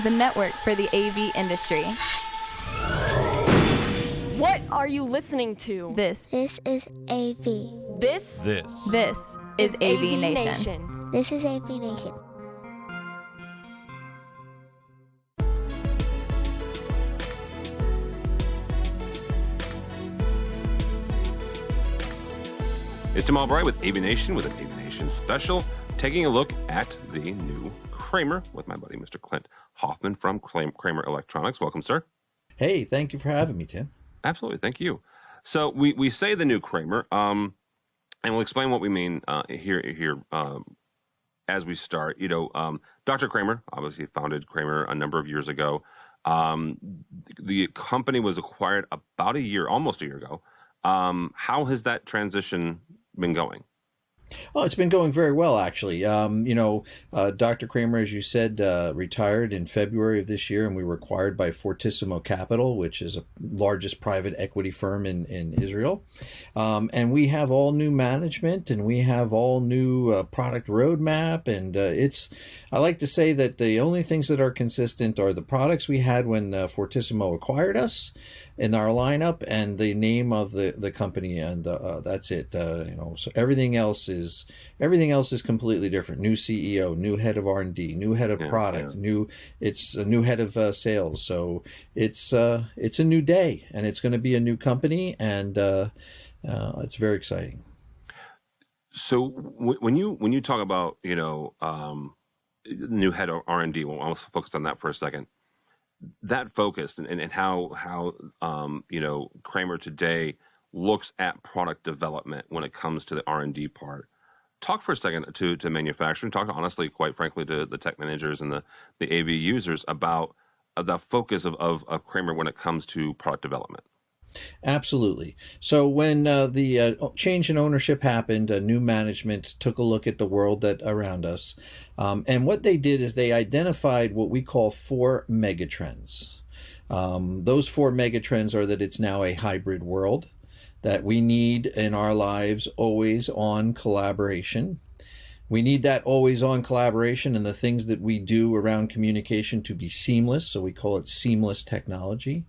the network for the AV industry. What are you listening to? This This is AV. This is AVNation. This is AVNation. It's Tim Albright with AVNation with an AVNation special, taking a look at the new Kramer with my buddy Mr. Clint Hoffman from Kramer Electronics. Welcome, sir. Hey, thank you for having me, Tim. Absolutely, thank you. So we say the new Kramer, and we'll explain what we mean here as we start. Dr. Kramer obviously founded Kramer a number of years ago. The company was acquired about almost a year ago. How has that transition been going? Oh, it's been going very well, actually. Dr. Kramer, as you said, retired in February of this year, and we were acquired by Fortissimo Capital, which is the largest private equity firm in Israel. And we have all new management, and we have all new product roadmap. And I like to say that the only things that are consistent are the products we had when Fortissimo acquired us in our lineup, and the name of the company, and that's it. So everything else is completely different. New CEO, new head of R&D, new head of product, it's a new head of sales. So it's a new day, and it's going to be a new company, and it's very exciting. So when you talk about new head of R&D, well, I'll focus on that for a second. That focus and how Kramer today looks at product development when it comes to the R&D part. Talk for a second to manufacturing. Talk honestly, quite frankly, to the tech managers and the AV users about the focus of Kramer when it comes to product development. Absolutely. So when the change in ownership happened, new management took a look at the world around us. And what they did is they identified what we call 4 megatrends. Those 4 megatrends are that it's now a hybrid world, that we need in our lives always on collaboration. We need that always on collaboration and the things that we do around communication to be seamless. So we call it seamless technology.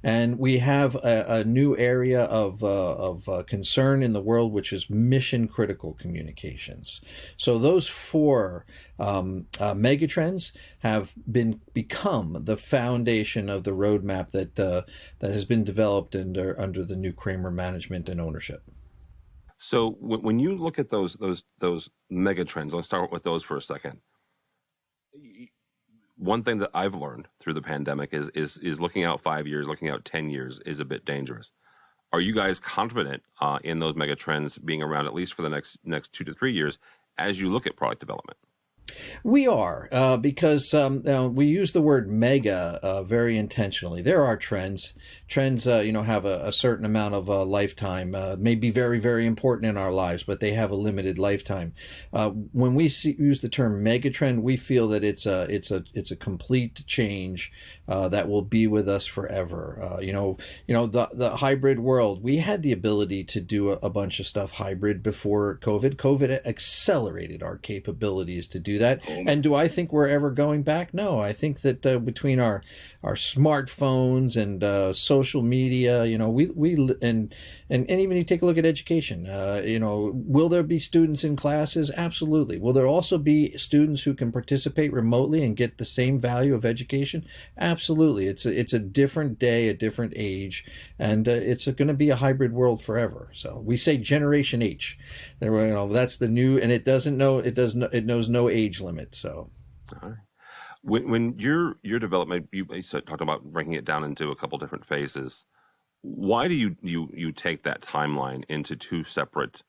And we have a new area of concern in the world, which is mission critical communications. So those 4 megatrends have become the foundation of the roadmap that has been developed under the new Kramer management and ownership. So when you look at those mega trends, let's start with those for a second. One thing that I've learned through the pandemic is looking out 5 years, looking out 10 years is a bit dangerous. Are you guys confident in those mega trends being around at least for the next 2 to 3 years as you look at product development? We are, because we use the word mega very intentionally. There are trends. Trends, have a certain amount of lifetime, may be very, very important in our lives, but they have a limited lifetime. When we use the term mega trend, we feel that it's a complete change that will be with us forever. The hybrid world. We had the ability to do a bunch of stuff hybrid before COVID. COVID accelerated our capabilities to do that. And do I think we're ever going back? No, I think that between our smartphones and social media, and even you take a look at education, will there be students in classes? Absolutely. Will there also be students who can participate remotely and get the same value of education? Absolutely. It's a different day, a different age, and it's going to be a hybrid world forever. So we say Generation H. That's the new, and it knows no age limit. So, all right. When your development, you talked about breaking it down into a couple different phases. Why do you take that timeline into two separate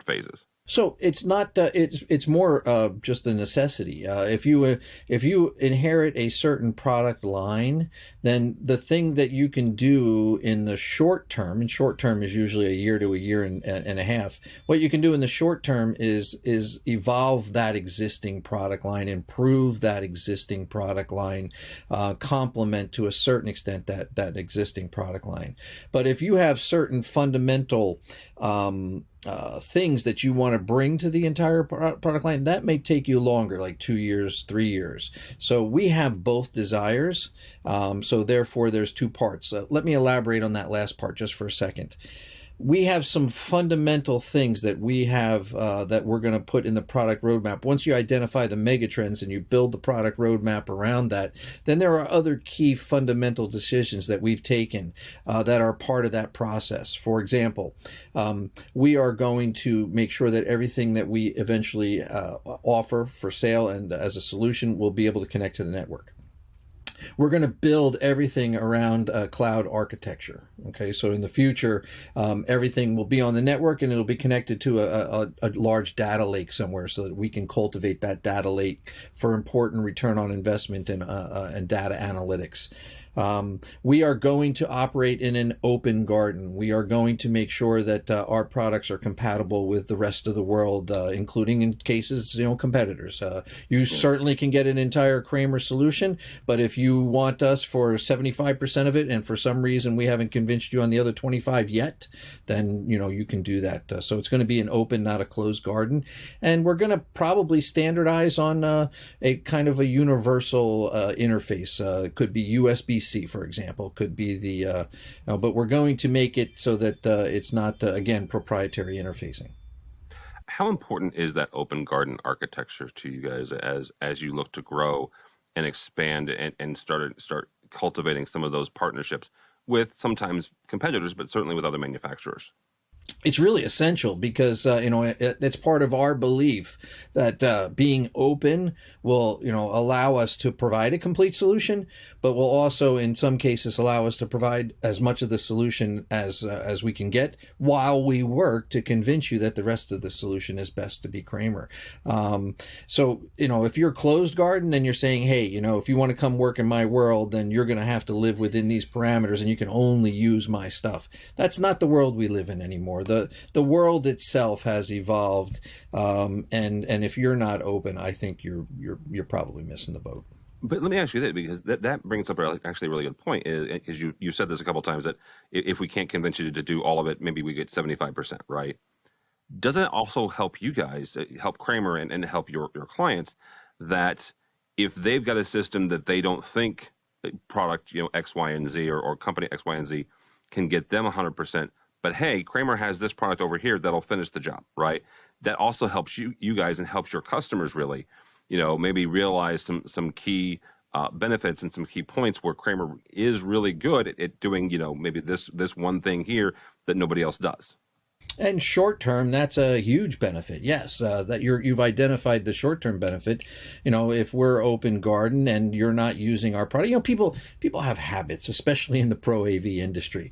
phases? So it's not. It's more just a necessity. If you inherit a certain product line, then the thing that you can do in the short term, and short term is usually a year to a year and a half. What you can do in the short term is evolve that existing product line, improve that existing product line, complement to a certain extent that existing product line. But if you have certain fundamental things that you want to bring to the entire product line, that may take you longer, like 2 years, 3 years. So we have both desires. So therefore, there's two parts. Let me elaborate on that last part just for a second. We have some fundamental things that we have that we're going to put in the product roadmap. Once you identify the mega trends and you build the product roadmap around that, then there are other key fundamental decisions that we've taken that are part of that process. For example, we are going to make sure that everything that we eventually offer for sale and as a solution will be able to connect to the network. We're going to build everything around cloud architecture. Okay, so in the future, everything will be on the network and it'll be connected to a large data lake somewhere so that we can cultivate that data lake for important return on investment and data analytics. We are going to operate in an open garden. We are going to make sure that our products are compatible with the rest of the world, including in cases, competitors. You certainly can get an entire Kramer solution, but if you want us for 75% of it, and for some reason we haven't convinced you on the other 25 yet, then you can do that. So it's going to be an open, not a closed garden, and we're going to probably standardize on a kind of a universal interface. It could be USB-C, for example, could be the, but we're going to make it so that it's not, again, proprietary interfacing. How important is that open garden architecture to you guys as you look to grow and expand and start cultivating some of those partnerships with sometimes competitors, but certainly with other manufacturers? It's really essential because, it's part of our belief that being open will, allow us to provide a complete solution, but will also, in some cases, allow us to provide as much of the solution as we can get while we work to convince you that the rest of the solution is best to be Kramer. So, if you're closed garden and you're saying, hey, if you want to come work in my world, then you're going to have to live within these parameters and you can only use my stuff. That's not the world we live in anymore. The world itself has evolved, and if you're not open, I think you're probably missing the boat. But let me ask you that, because that brings up actually a really good point. Is you said this a couple of times, that if we can't convince you to do all of it, maybe we get 75%, right? Doesn't it also help you guys, help Kramer and help your clients, that if they've got a system that they don't think product X, Y, and Z or company X, Y, and Z can get them 100%, but hey, Kramer has this product over here that'll finish the job, right? That also helps you guys and helps your customers really, maybe realize some key benefits and some key points where Kramer is really good at doing, maybe this one thing here that nobody else does. And short term, that's a huge benefit. Yes, that you've identified the short term benefit. If we're open garden and you're not using our product, people have habits, especially in the Pro AV industry.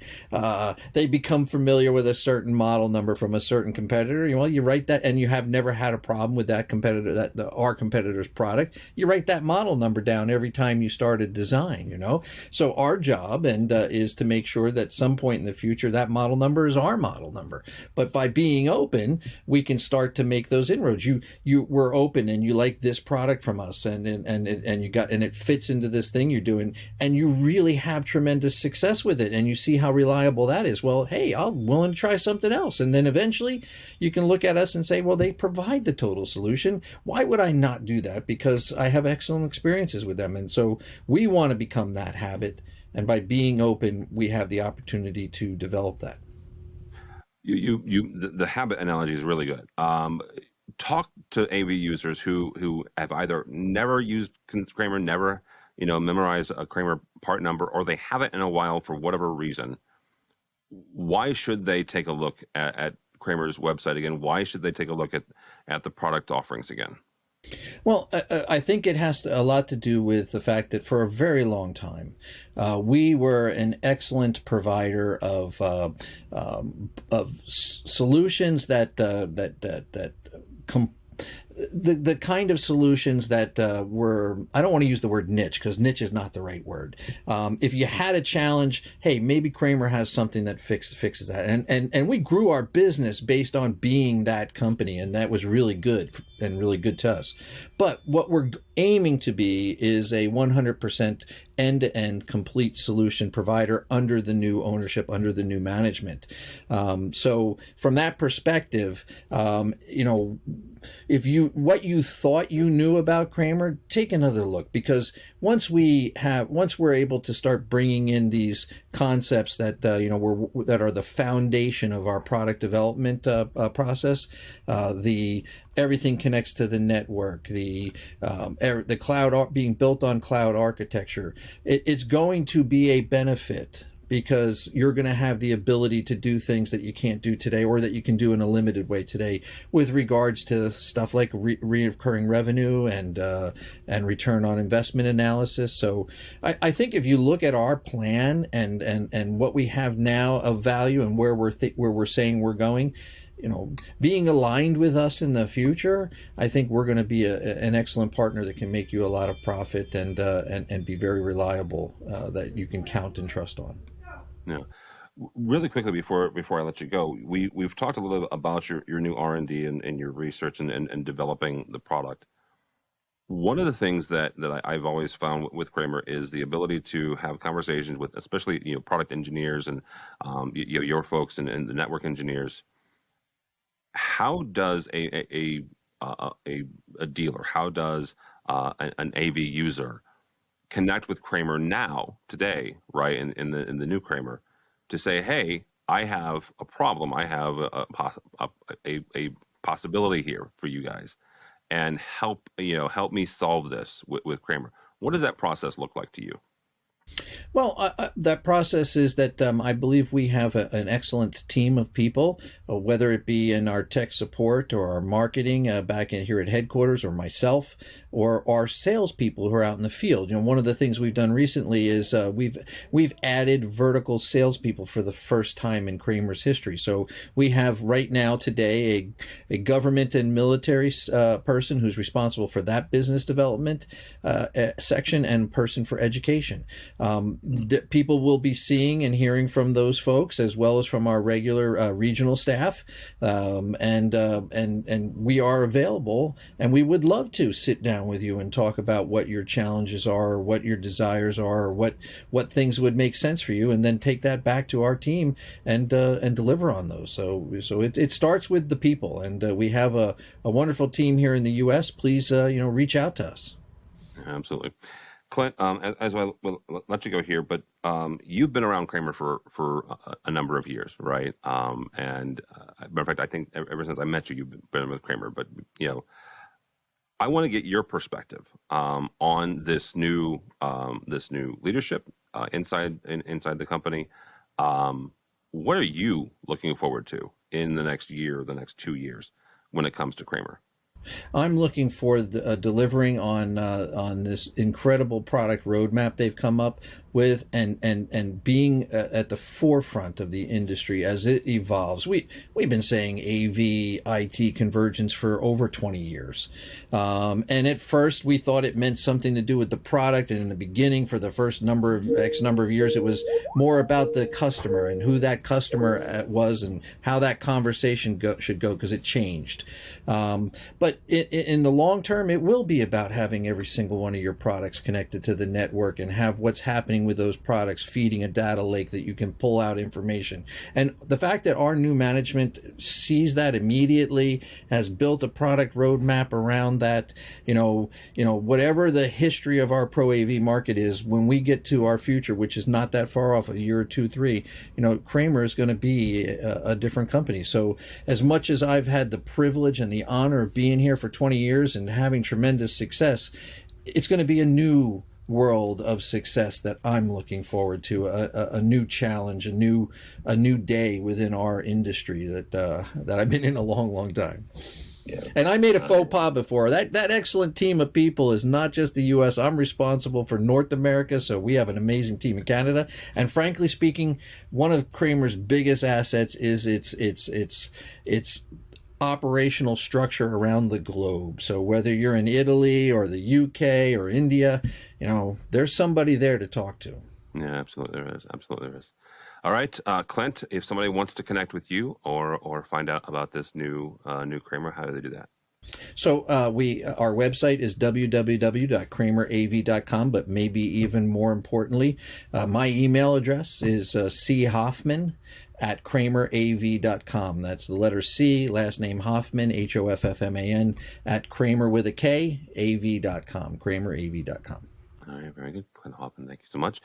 They become familiar with a certain model number from a certain competitor. Well, you write that, and you have never had a problem with that competitor, our competitor's product. You write that model number down every time you start a design. So our job is to make sure that some point in the future that model number is our model number. But by being open, we can start to make those inroads. You were open and you like this product from us, and it fits into this thing you're doing, and you really have tremendous success with it, and you see how reliable that is. Well, hey, I'm willing to try something else, and then eventually you can look at us and say, well, they provide the total solution. Why would I not do that? Because I have excellent experiences with them, and so we want to become that habit. And by being open, we have the opportunity to develop that. The habit analogy is really good. Talk to AV users who have either never used Kramer, never memorized a Kramer part number, or they haven't in a while for whatever reason. Why should they take a look at Kramer's website again? Why should they take a look at the product offerings again? Well, I think it has a lot to do with the fact that for a very long time, we were an excellent provider of solutions that the kind of solutions that were, I don't want to use the word niche because niche is not the right word. If you had a challenge, hey, maybe Kramer has something that fixes that. And we grew our business based on being that company, and that was really good and really good to us. But what we're aiming to be is a 100% end-to-end complete solution provider under the new ownership, under the new management. So from that perspective, if what you thought you knew about Kramer, take another look, because once we're able to start bringing in these concepts that that are the foundation of our product development process, everything connects to the network, the cloud being built on cloud architecture. It's going to be a benefit, because you're going to have the ability to do things that you can't do today, or that you can do in a limited way today, with regards to stuff like recurring revenue and return on investment analysis. So I think if you look at our plan and what we have now of value and where we're saying we're going, being aligned with us in the future, I think we're going to be an excellent partner that can make you a lot of profit and be very reliable, that you can count and trust on. Yeah. Really quickly before I let you go, we've talked a little bit about your new R&D and your research and developing the product. One of the things that I've always found with Kramer is the ability to have conversations with, especially product engineers and your folks and the network engineers. How does a dealer, how does an AV user connect with Kramer today, right, in the new Kramer, to say, hey, I have a problem, I have a possibility here for you guys, and help me solve this with Kramer. What does that process look like to you? Well, that process is that I believe we have an excellent team of people, whether it be in our tech support or our marketing back in here at headquarters, or myself, or our salespeople who are out in the field. One of the things we've done recently is we've added vertical salespeople for the first time in Kramer's history. So we have right now today a government and military person who's responsible for that business development section, and person for education. That people will be seeing and hearing from those folks, as well as from our regular regional staff, and we are available, and we would love to sit down with you and talk about what your challenges are, or what your desires are, or what things would make sense for you, and then take that back to our team and deliver on those. So it starts with the people, and we have a wonderful team here in the U.S. Please reach out to us. Absolutely. Clint, as I will let you go here, but you've been around Kramer for a number of years, right? And matter of fact, I think ever since I met you, you've been with Kramer. But I want to get your perspective on this new leadership inside the company. What are you looking forward to in the next year, the next 2 years, when it comes to Kramer? I'm looking for delivering on this incredible product roadmap they've come up with, and being at the forefront of the industry as it evolves. We've been saying AV IT convergence for over 20 years, and at first we thought it meant something to do with the product. And in the beginning, for the first X number of years, it was more about the customer and who that customer was and how that conversation should go, because it changed. But in the long term, it will be about having every single one of your products connected to the network, and have what's happening with those products feeding a data lake that you can pull out information. And the fact that our new management sees that immediately, has built a product roadmap around that, whatever the history of our Pro AV market is, when we get to our future, which is not that far off, a year or 2, 3, Kramer is going to be a different company. So as much as I've had the privilege and the honor of being here for 20 years and having tremendous success, it's going to be a new world of success that I'm looking forward to, a new challenge, a new day within our industry that I've been in a long time. Yeah. And I made a faux pas before. That excellent team of people is not just the U.S. I'm responsible for North America, so we have an amazing team in Canada. And frankly speaking, one of Kramer's biggest assets is its operational structure around the globe. So whether you're in Italy or the UK or India, there's somebody there to talk to. Yeah, absolutely there is. Absolutely there is. All right, Clint, if somebody wants to connect with you or find out about this new Kramer, how do they do that? So our website is www.kramerav.com, but maybe even more importantly, my email address is choffman@kramerav.com. That's the letter C, last name Hoffman, Hoffman, at Kramer with a K, AV.com, kramerav.com. All right, very good. Clint Hoffman, thank you so much.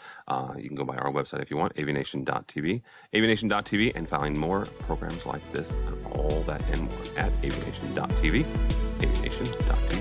You can go by our website if you want, AVNation.tv, AVNation.tv, and find more programs like this and all that and more at AVNation.tv, AVNation.tv.